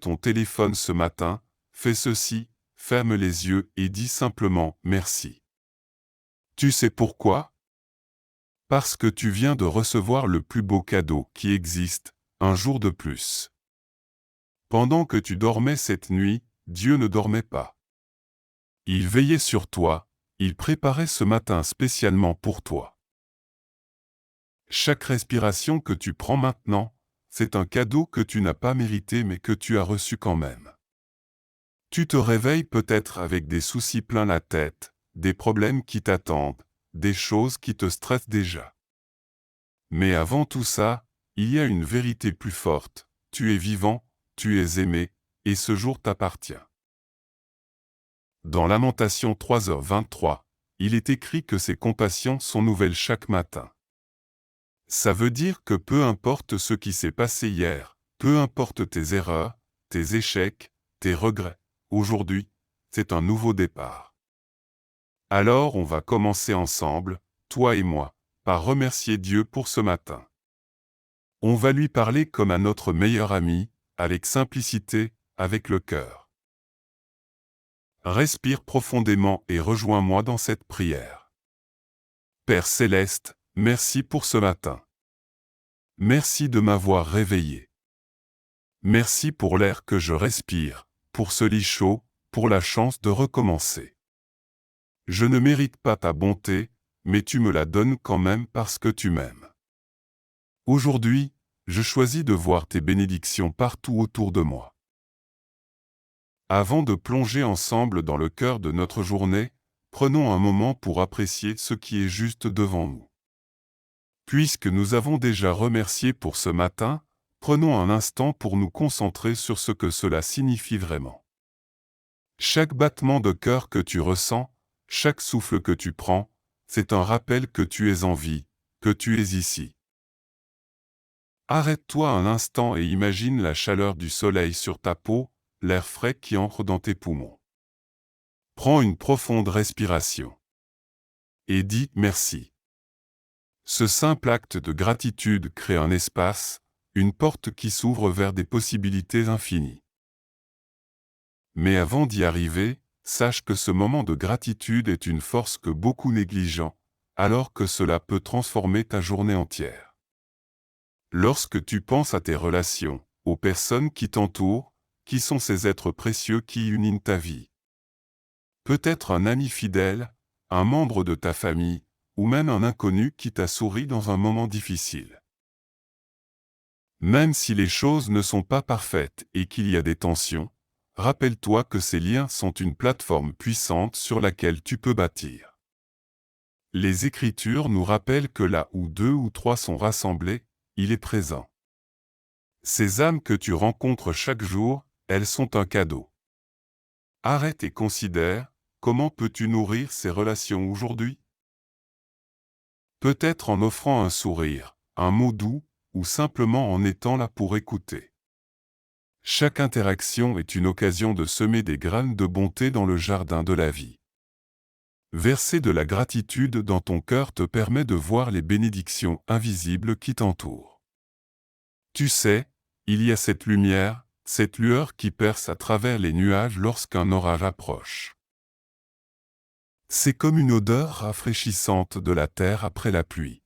ton téléphone ce matin, fais ceci, ferme les yeux et dis simplement « merci ». Tu sais pourquoi? Parce que tu viens de recevoir le plus beau cadeau qui existe, un jour de plus. Pendant que tu dormais cette nuit, Dieu ne dormait pas. Il veillait sur toi, il préparait ce matin spécialement pour toi. Chaque respiration que tu prends maintenant, c'est un cadeau que tu n'as pas mérité mais que tu as reçu quand même. Tu te réveilles peut-être avec des soucis plein la tête, des problèmes qui t'attendent, des choses qui te stressent déjà. Mais avant tout ça, il y a une vérité plus forte, tu es vivant, tu es aimé, et ce jour t'appartient. Dans Lamentation 3h23, il est écrit que ses compassions sont nouvelles chaque matin. Ça veut dire que peu importe ce qui s'est passé hier, peu importe tes erreurs, tes échecs, tes regrets, aujourd'hui, c'est un nouveau départ. Alors on va commencer ensemble, toi et moi, par remercier Dieu pour ce matin. On va lui parler comme à notre meilleur ami, avec simplicité, avec le cœur. Respire profondément et rejoins-moi dans cette prière. Père Céleste, merci pour ce matin. Merci de m'avoir réveillé. Merci pour l'air que je respire, pour ce lit chaud, pour la chance de recommencer. Je ne mérite pas ta bonté, mais tu me la donnes quand même parce que tu m'aimes. Aujourd'hui, je choisis de voir tes bénédictions partout autour de moi. Avant de plonger ensemble dans le cœur de notre journée, prenons un moment pour apprécier ce qui est juste devant nous. Puisque nous avons déjà remercié pour ce matin, prenons un instant pour nous concentrer sur ce que cela signifie vraiment. Chaque battement de cœur que tu ressens, chaque souffle que tu prends, c'est un rappel que tu es en vie, que tu es ici. Arrête-toi un instant et imagine la chaleur du soleil sur ta peau, l'air frais qui entre dans tes poumons. Prends une profonde respiration. Et dis merci. Ce simple acte de gratitude crée un espace, une porte qui s'ouvre vers des possibilités infinies. Mais avant d'y arriver, sache que ce moment de gratitude est une force que beaucoup négligent, alors que cela peut transformer ta journée entière. Lorsque tu penses à tes relations, aux personnes qui t'entourent, qui sont ces êtres précieux qui unissent ta vie. Peut-être un ami fidèle, un membre de ta famille, ou même un inconnu qui t'a souri dans un moment difficile. Même si les choses ne sont pas parfaites et qu'il y a des tensions, rappelle-toi que ces liens sont une plateforme puissante sur laquelle tu peux bâtir. Les Écritures nous rappellent que là où 2 ou 3 sont rassemblés, il est présent. Ces âmes que tu rencontres chaque jour, elles sont un cadeau. Arrête et considère, comment peux-tu nourrir ces relations aujourd'hui? Peut-être en offrant un sourire, un mot doux, ou simplement en étant là pour écouter. Chaque interaction est une occasion de semer des graines de bonté dans le jardin de la vie. Verser de la gratitude dans ton cœur te permet de voir les bénédictions invisibles qui t'entourent. Tu sais, il y a cette lueur qui perce à travers les nuages lorsqu'un orage approche. C'est comme une odeur rafraîchissante de la terre après la pluie.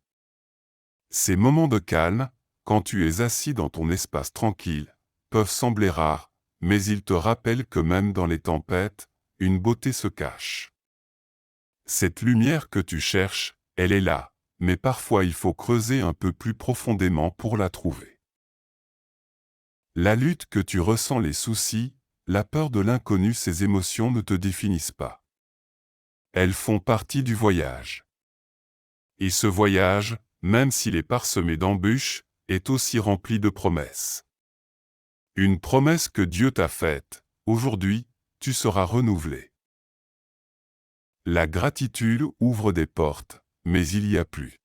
Ces moments de calme, quand tu es assis dans ton espace tranquille, peuvent sembler rares, mais ils te rappellent que même dans les tempêtes, une beauté se cache. Cette lumière que tu cherches, elle est là, mais parfois il faut creuser un peu plus profondément pour la trouver. La lutte que tu ressens, les soucis, la peur de l'inconnu, ces émotions ne te définissent pas. Elles font partie du voyage. Et ce voyage, même s'il est parsemé d'embûches, est aussi rempli de promesses. Une promesse que Dieu t'a faite, aujourd'hui, tu seras renouvelé. La gratitude ouvre des portes, mais il y a plus.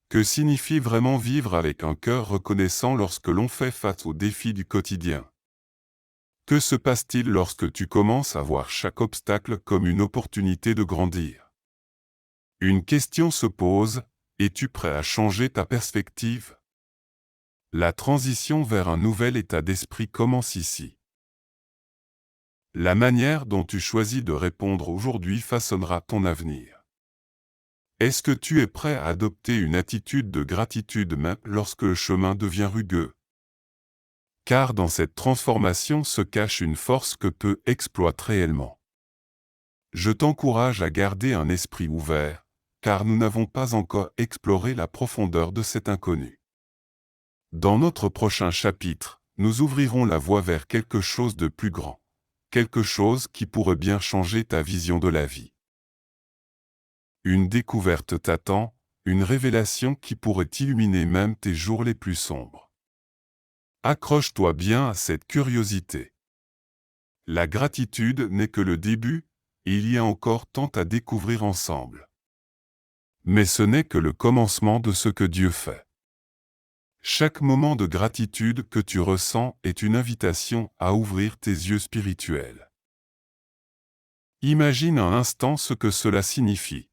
Que signifie vraiment vivre avec un cœur reconnaissant lorsque l'on fait face aux défis du quotidien? Que se passe-t-il lorsque tu commences à voir chaque obstacle comme une opportunité de grandir? Une question se pose, es-tu prêt à changer ta perspective? La transition vers un nouvel état d'esprit commence ici. La manière dont tu choisis de répondre aujourd'hui façonnera ton avenir. Est-ce que tu es prêt à adopter une attitude de gratitude même lorsque le chemin devient rugueux? Car dans cette transformation se cache une force que peu exploitent réellement. Je t'encourage à garder un esprit ouvert, car nous n'avons pas encore exploré la profondeur de cet inconnu. Dans notre prochain chapitre, nous ouvrirons la voie vers quelque chose de plus grand, quelque chose qui pourrait bien changer ta vision de la vie. Une découverte t'attend, une révélation qui pourrait illuminer même tes jours les plus sombres. Accroche-toi bien à cette curiosité. La gratitude n'est que le début, et il y a encore tant à découvrir ensemble. Mais ce n'est que le commencement de ce que Dieu fait. Chaque moment de gratitude que tu ressens est une invitation à ouvrir tes yeux spirituels. Imagine un instant ce que cela signifie.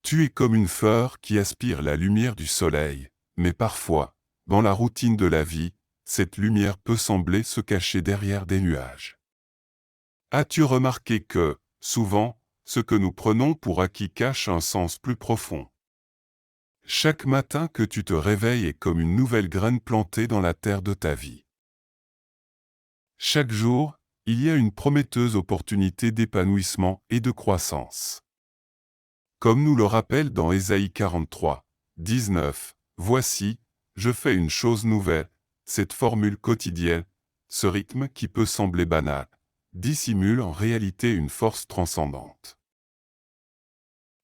Tu es comme une fleur qui aspire la lumière du soleil, mais parfois, dans la routine de la vie, cette lumière peut sembler se cacher derrière des nuages. As-tu remarqué que, souvent, ce que nous prenons pour acquis cache un sens plus profond? Chaque matin que tu te réveilles est comme une nouvelle graine plantée dans la terre de ta vie. Chaque jour, il y a une prometteuse opportunité d'épanouissement et de croissance. Comme nous le rappelle dans Ésaïe 43, 19, « Voici, je fais une chose nouvelle », cette formule quotidienne, ce rythme qui peut sembler banal, dissimule en réalité une force transcendante.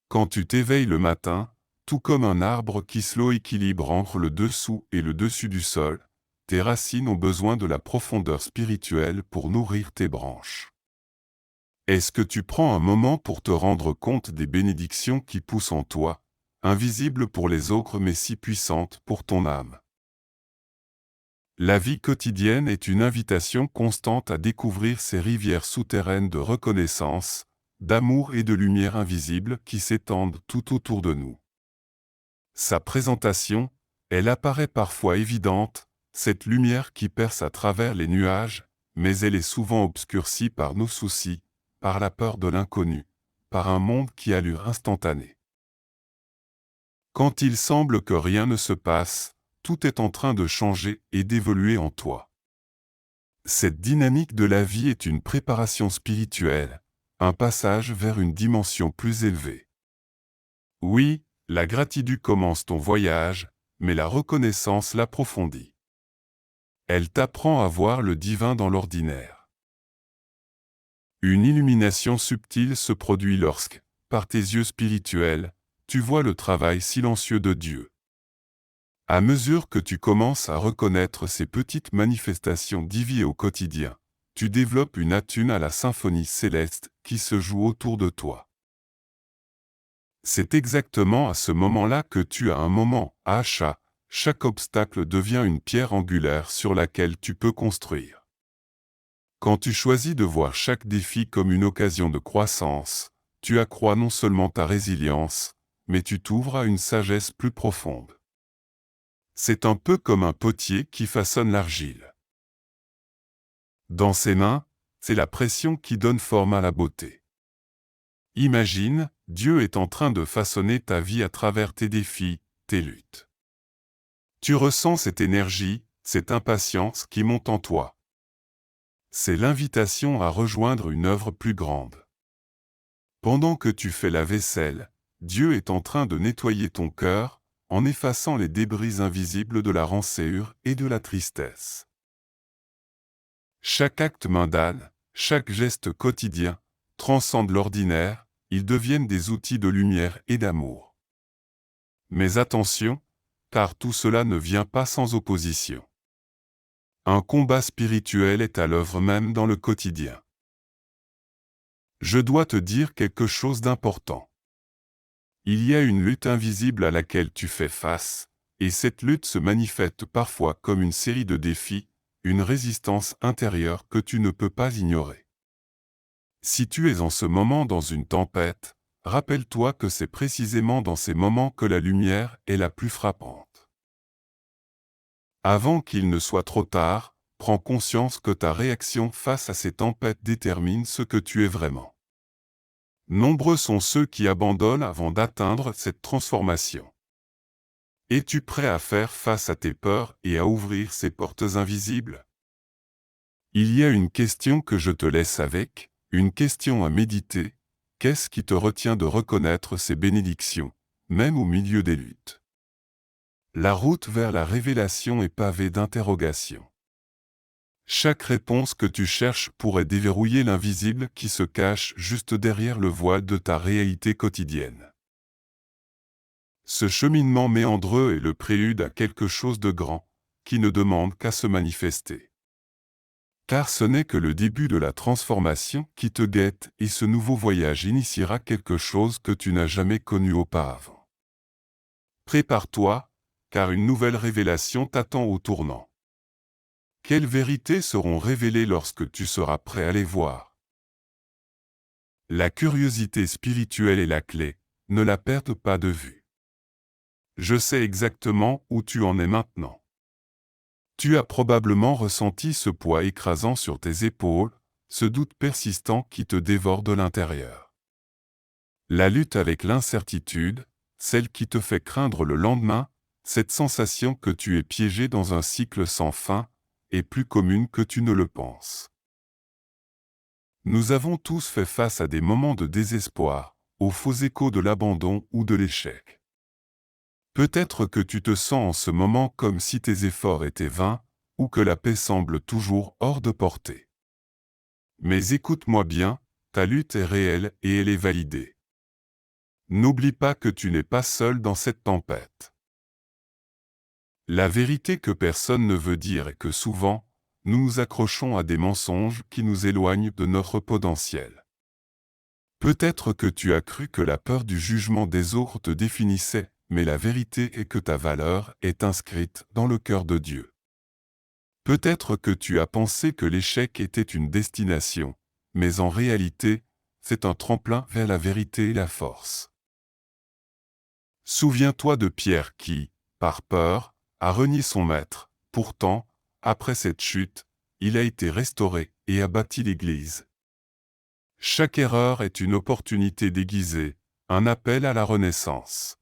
Quand tu t'éveilles le matin, tout comme un arbre qui s'équilibre entre le dessous et le dessus du sol, tes racines ont besoin de la profondeur spirituelle pour nourrir tes branches. Est-ce que tu prends un moment pour te rendre compte des bénédictions qui poussent en toi, invisibles pour les autres mais si puissantes pour ton âme? La vie quotidienne est une invitation constante à découvrir ces rivières souterraines de reconnaissance, d'amour et de lumière invisible qui s'étendent tout autour de nous. Sa présentation, elle apparaît parfois évidente, cette lumière qui perce à travers les nuages, mais elle est souvent obscurcie par nos soucis, par la peur de l'inconnu, par un monde qui a allure instantanée. Quand il semble que rien ne se passe, tout est en train de changer et d'évoluer en toi. Cette dynamique de la vie est une préparation spirituelle, un passage vers une dimension plus élevée. Oui, la gratitude commence ton voyage, mais la reconnaissance l'approfondit. Elle t'apprend à voir le divin dans l'ordinaire. Une illumination subtile se produit lorsque, par tes yeux spirituels, tu vois le travail silencieux de Dieu. À mesure que tu commences à reconnaître ces petites manifestations divines au quotidien, tu développes une attune à la symphonie céleste qui se joue autour de toi. C'est exactement à ce moment-là que tu as un moment, achat, chaque obstacle devient une pierre angulaire sur laquelle tu peux construire. Quand tu choisis de voir chaque défi comme une occasion de croissance, tu accrois non seulement ta résilience, mais tu t'ouvres à une sagesse plus profonde. C'est un peu comme un potier qui façonne l'argile. Dans ses mains, c'est la pression qui donne forme à la beauté. Imagine, Dieu est en train de façonner ta vie à travers tes défis, tes luttes. Tu ressens cette énergie, cette impatience qui monte en toi. C'est l'invitation à rejoindre une œuvre plus grande. Pendant que tu fais la vaisselle, Dieu est en train de nettoyer ton cœur, en effaçant les débris invisibles de la rancœur et de la tristesse. Chaque acte mundane, chaque geste quotidien, transcende l'ordinaire, ils deviennent des outils de lumière et d'amour. Mais attention, car tout cela ne vient pas sans opposition. Un combat spirituel est à l'œuvre même dans le quotidien. Je dois te dire quelque chose d'important. Il y a une lutte invisible à laquelle tu fais face, et cette lutte se manifeste parfois comme une série de défis, une résistance intérieure que tu ne peux pas ignorer. Si tu es en ce moment dans une tempête, rappelle-toi que c'est précisément dans ces moments que la lumière est la plus frappante. Avant qu'il ne soit trop tard, prends conscience que ta réaction face à ces tempêtes détermine ce que tu es vraiment. Nombreux sont ceux qui abandonnent avant d'atteindre cette transformation. Es-tu prêt à faire face à tes peurs et à ouvrir ces portes invisibles? Il y a une question que je te laisse avec, une question à méditer. Qu'est-ce qui te retient de reconnaître ces bénédictions, même au milieu des luttes? La route vers la révélation est pavée d'interrogations. Chaque réponse que tu cherches pourrait déverrouiller l'invisible qui se cache juste derrière le voile de ta réalité quotidienne. Ce cheminement méandreux est le prélude à quelque chose de grand, qui ne demande qu'à se manifester. Car ce n'est que le début de la transformation qui te guette et ce nouveau voyage initiera quelque chose que tu n'as jamais connu auparavant. Prépare-toi, car une nouvelle révélation t'attend au tournant. Quelles vérités seront révélées lorsque tu seras prêt à les voir? La curiosité spirituelle est la clé, ne la perde pas de vue. Je sais exactement où tu en es maintenant. Tu as probablement ressenti ce poids écrasant sur tes épaules, ce doute persistant qui te dévore de l'intérieur. La lutte avec l'incertitude, celle qui te fait craindre le lendemain, cette sensation que tu es piégé dans un cycle sans fin, est plus commune que tu ne le penses. Nous avons tous fait face à des moments de désespoir, aux faux échos de l'abandon ou de l'échec. Peut-être que tu te sens en ce moment comme si tes efforts étaient vains, ou que la paix semble toujours hors de portée. Mais écoute-moi bien, ta lutte est réelle et elle est validée. N'oublie pas que tu n'es pas seul dans cette tempête. La vérité que personne ne veut dire est que souvent, nous nous accrochons à des mensonges qui nous éloignent de notre potentiel. Peut-être que tu as cru que la peur du jugement des autres te définissait, mais la vérité est que ta valeur est inscrite dans le cœur de Dieu. Peut-être que tu as pensé que l'échec était une destination, mais en réalité, c'est un tremplin vers la vérité et la force. Souviens-toi de Pierre qui, par peur, a renié son maître. Pourtant, après cette chute, il a été restauré et a bâti l'Église. Chaque erreur est une opportunité déguisée, un appel à la renaissance.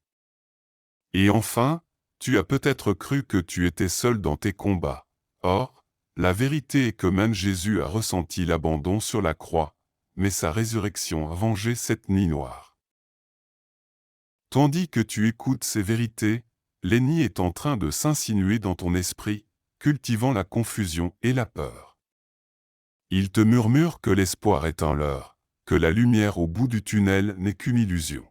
Et enfin, tu as peut-être cru que tu étais seul dans tes combats. Or, la vérité est que même Jésus a ressenti l'abandon sur la croix, mais sa résurrection a vengé cette nuit noire. Tandis que tu écoutes ces vérités, l'ennemi est en train de s'insinuer dans ton esprit, cultivant la confusion et la peur. Il te murmure que l'espoir est un leurre, que la lumière au bout du tunnel n'est qu'une illusion.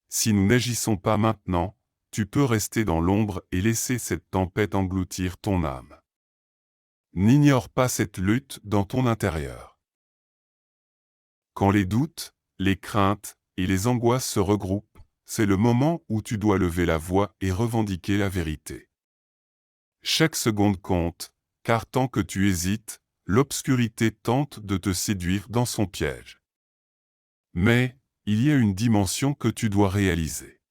Si nous n'agissons pas maintenant, tu peux rester dans l'ombre et laisser cette tempête engloutir ton âme. N'ignore pas cette lutte dans ton intérieur. Quand les doutes, les craintes et les angoisses se regroupent, c'est le moment où tu dois lever la voix et revendiquer la vérité. Chaque seconde compte, car tant que tu hésites, l'obscurité tente de te séduire dans son piège. Mais, il y a une dimension que tu dois réaliser.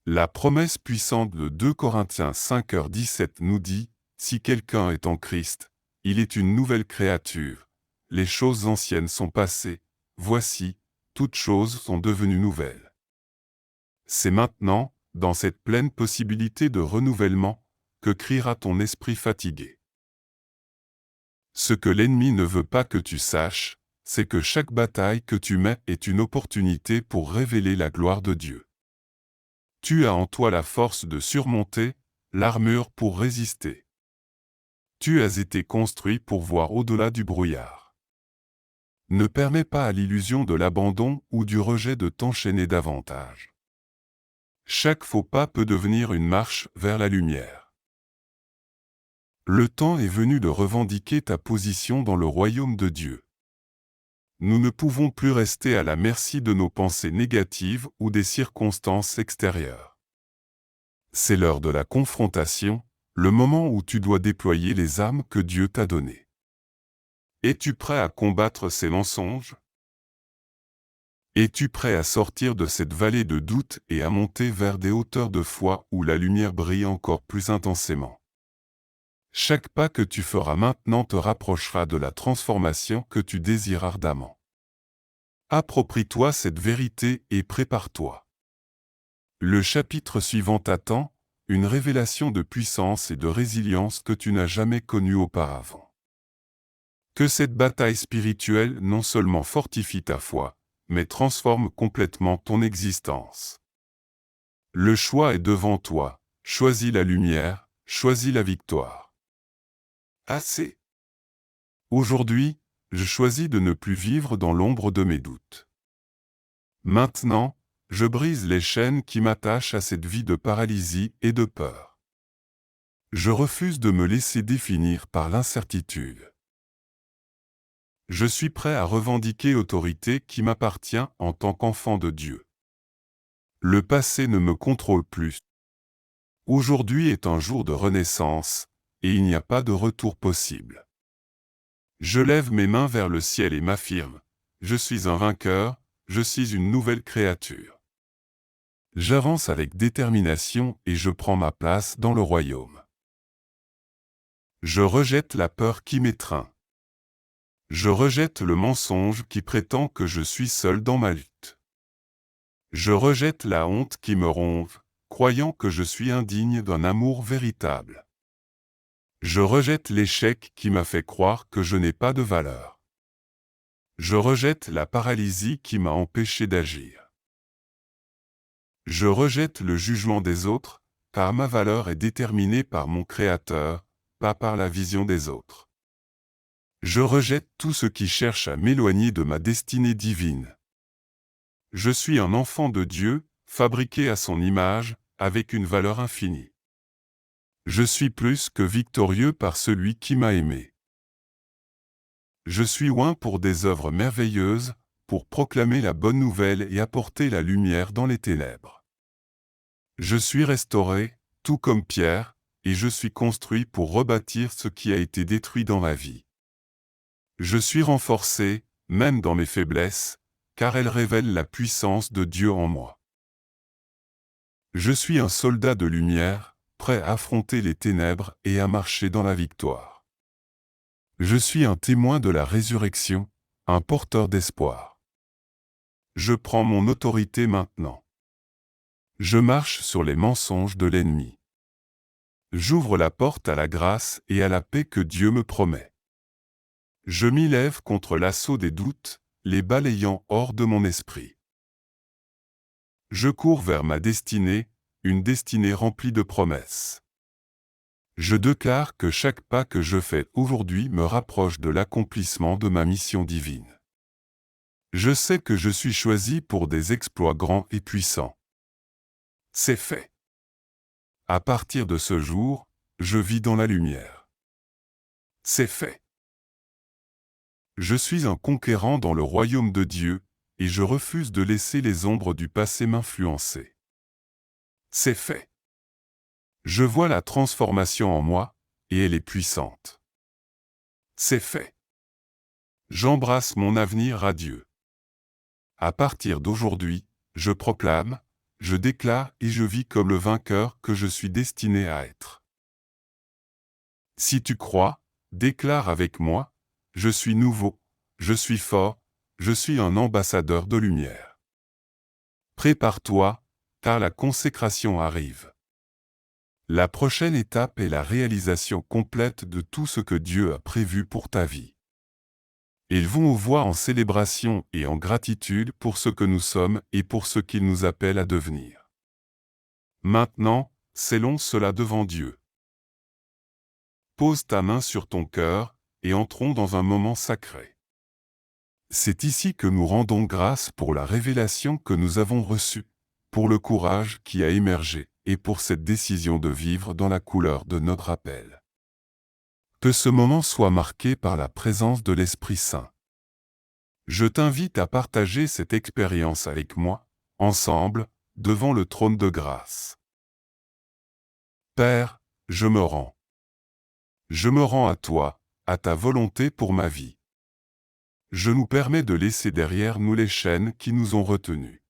La promesse puissante de 2 Corinthiens 5:17 nous dit, « Si quelqu'un est en Christ, il est une nouvelle créature. Les choses anciennes sont passées, voici, toutes choses sont devenues nouvelles. » C'est maintenant, dans cette pleine possibilité de renouvellement, que criera ton esprit fatigué. Ce que l'ennemi ne veut pas que tu saches, c'est que chaque bataille que tu mets est une opportunité pour révéler la gloire de Dieu. Tu as en toi la force de surmonter, l'armure pour résister. Tu as été construit pour voir au-delà du brouillard. Ne permets pas à l'illusion de l'abandon ou du rejet de t'enchaîner davantage. Chaque faux pas peut devenir une marche vers la lumière. Le temps est venu de revendiquer ta position dans le royaume de Dieu. Nous ne pouvons plus rester à la merci de nos pensées négatives ou des circonstances extérieures. C'est l'heure de la confrontation, le moment où tu dois déployer les armes que Dieu t'a données. Es-tu prêt à combattre ces mensonges? Es-tu prêt à sortir de cette vallée de doute et à monter vers des hauteurs de foi où la lumière brille encore plus intensément? Chaque pas que tu feras maintenant te rapprochera de la transformation que tu désires ardemment. Approprie-toi cette vérité et prépare-toi. Le chapitre suivant t'attend, une révélation de puissance et de résilience que tu n'as jamais connue auparavant. Que cette bataille spirituelle non seulement fortifie ta foi, mais transforme complètement ton existence. Le choix est devant toi, choisis la lumière, choisis la victoire. Assez. Aujourd'hui, je choisis de ne plus vivre dans l'ombre de mes doutes. Maintenant, je brise les chaînes qui m'attachent à cette vie de paralysie et de peur. Je refuse de me laisser définir par l'incertitude. Je suis prêt à revendiquer l'autorité qui m'appartient en tant qu'enfant de Dieu. Le passé ne me contrôle plus. Aujourd'hui est un jour de renaissance, et il n'y a pas de retour possible. Je lève mes mains vers le ciel et m'affirme, je suis un vainqueur, je suis une nouvelle créature. J'avance avec détermination et je prends ma place dans le royaume. Je rejette la peur qui m'étreint. Je rejette le mensonge qui prétend que je suis seul dans ma lutte. Je rejette la honte qui me ronge, croyant que je suis indigne d'un amour véritable. Je rejette l'échec qui m'a fait croire que je n'ai pas de valeur. Je rejette la paralysie qui m'a empêché d'agir. Je rejette le jugement des autres, car ma valeur est déterminée par mon Créateur, pas par la vision des autres. Je rejette tout ce qui cherche à m'éloigner de ma destinée divine. Je suis un enfant de Dieu, fabriqué à son image, avec une valeur infinie. Je suis plus que victorieux par celui qui m'a aimé. Je suis oint pour des œuvres merveilleuses, pour proclamer la bonne nouvelle et apporter la lumière dans les ténèbres. Je suis restauré, tout comme Pierre, et je suis construit pour rebâtir ce qui a été détruit dans ma vie. Je suis renforcé, même dans mes faiblesses, car elles révèlent la puissance de Dieu en moi. Je suis un soldat de lumière, prêt à affronter les ténèbres et à marcher dans la victoire. Je suis un témoin de la résurrection, un porteur d'espoir. Je prends mon autorité maintenant. Je marche sur les mensonges de l'ennemi. J'ouvre la porte à la grâce et à la paix que Dieu me promet. Je m'y lève contre l'assaut des doutes, les balayant hors de mon esprit. Je cours vers ma destinée, une destinée remplie de promesses. Je déclare que chaque pas que je fais aujourd'hui me rapproche de l'accomplissement de ma mission divine. Je sais que je suis choisi pour des exploits grands et puissants. C'est fait. À partir de ce jour, je vis dans la lumière. C'est fait. Je suis un conquérant dans le royaume de Dieu, et je refuse de laisser les ombres du passé m'influencer. C'est fait. Je vois la transformation en moi, et elle est puissante. C'est fait. J'embrasse mon avenir radieux. À partir d'aujourd'hui, je proclame, je déclare et je vis comme le vainqueur que je suis destiné à être. Si tu crois, déclare avec moi, je suis nouveau, je suis fort, je suis un ambassadeur de lumière. Prépare-toi, car la consécration arrive. La prochaine étape est la réalisation complète de tout ce que Dieu a prévu pour ta vie. Ils vont aux voix en célébration et en gratitude pour ce que nous sommes et pour ce qu'il nous appelle à devenir. Maintenant, scellons cela devant Dieu. Pose ta main sur ton cœur, et entrons dans un moment sacré. C'est ici que nous rendons grâce pour la révélation que nous avons reçue, pour le courage qui a émergé, et pour cette décision de vivre dans la couleur de notre appel. Que ce moment soit marqué par la présence de l'Esprit Saint. Je t'invite à partager cette expérience avec moi, ensemble, devant le trône de grâce. Père, je me rends. Je me rends à toi, à ta volonté pour ma vie. je nous permets de laisser derrière nous les chaînes qui nous ont retenus.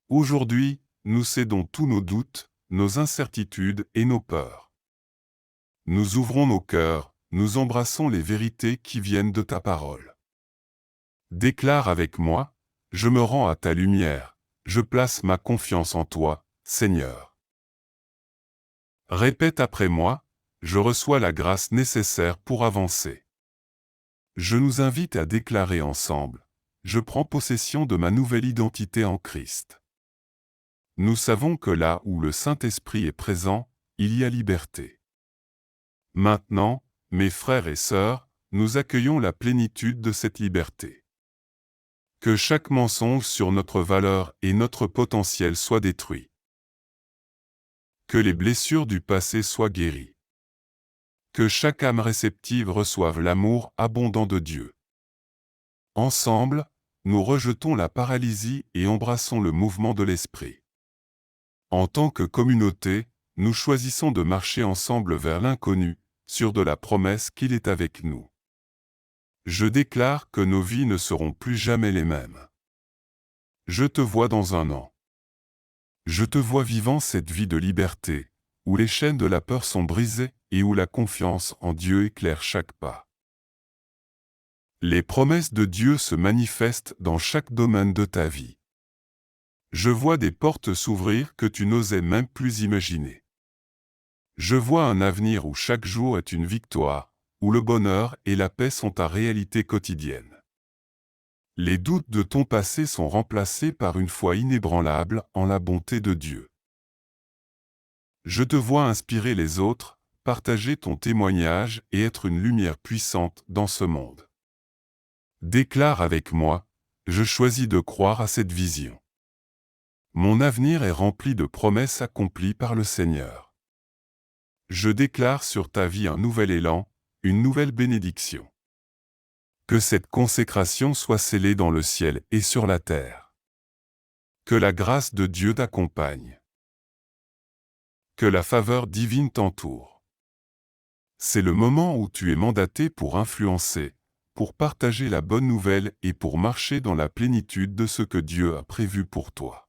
Aujourd'hui, nous cédons tous nos doutes, nos incertitudes et nos peurs. Nous ouvrons nos cœurs, nous embrassons les vérités qui viennent de ta parole. Déclare avec moi, je me rends à ta lumière, je place ma confiance en toi, Seigneur. Répète après moi, je reçois la grâce nécessaire pour avancer. Je nous invite à déclarer ensemble, je prends possession de ma nouvelle identité en Christ. Nous savons que là où le Saint-Esprit est présent, il y a liberté. Maintenant, mes frères et sœurs, nous accueillons la plénitude de cette liberté. Que chaque mensonge sur notre valeur et notre potentiel soit détruit. Que les blessures du passé soient guéries. Que chaque âme réceptive reçoive l'amour abondant de Dieu. Ensemble, nous rejetons la paralysie et embrassons le mouvement de l'Esprit. En tant que communauté, nous choisissons de marcher ensemble vers l'inconnu, sûrs de la promesse qu'il est avec nous. Je déclare que nos vies ne seront plus jamais les mêmes. Je te vois dans 1 an. Je te vois vivant cette vie de liberté, où les chaînes de la peur sont brisées et où la confiance en Dieu éclaire chaque pas. Les promesses de Dieu se manifestent dans chaque domaine de ta vie. Je vois des portes s'ouvrir que tu n'osais même plus imaginer. Je vois un avenir où chaque jour est une victoire, où le bonheur et la paix sont ta réalité quotidienne. Les doutes de ton passé sont remplacés par une foi inébranlable en la bonté de Dieu. Je te vois inspirer les autres, partager ton témoignage et être une lumière puissante dans ce monde. Déclare avec moi, je choisis de croire à cette vision. Mon avenir est rempli de promesses accomplies par le Seigneur. Je déclare sur ta vie un nouvel élan, une nouvelle bénédiction. Que cette consécration soit scellée dans le ciel et sur la terre. Que la grâce de Dieu t'accompagne. Que la faveur divine t'entoure. C'est le moment où tu es mandaté pour influencer, pour partager la bonne nouvelle et pour marcher dans la plénitude de ce que Dieu a prévu pour toi.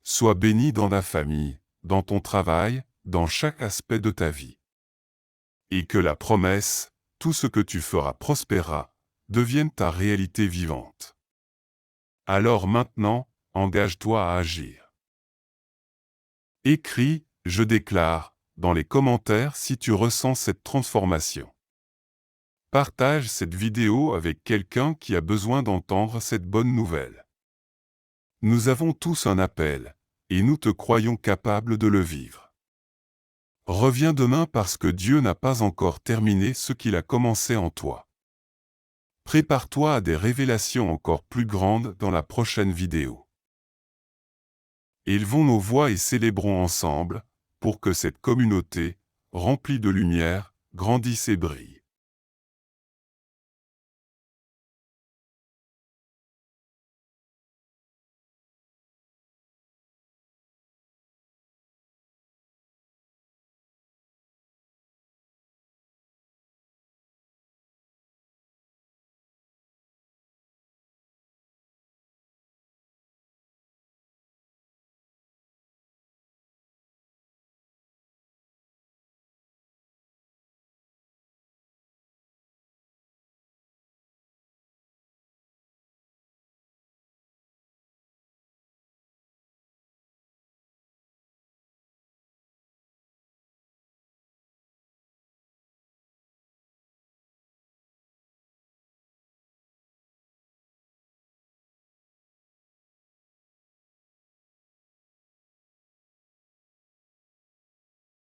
Sois béni dans ta famille, dans ton travail, dans chaque aspect de ta vie. Et que la promesse, tout ce que tu feras prospérera, devienne ta réalité vivante. Alors maintenant, engage-toi à agir. Écris, je déclare, dans les commentaires si tu ressens cette transformation. Partage cette vidéo avec quelqu'un qui a besoin d'entendre cette bonne nouvelle. Nous avons tous un appel, et nous te croyons capable de le vivre. Reviens demain parce que Dieu n'a pas encore terminé ce qu'il a commencé en toi. Prépare-toi à des révélations encore plus grandes dans la prochaine vidéo. Élevons nos voix et célébrons ensemble, pour que cette communauté, remplie de lumière, grandisse et brille.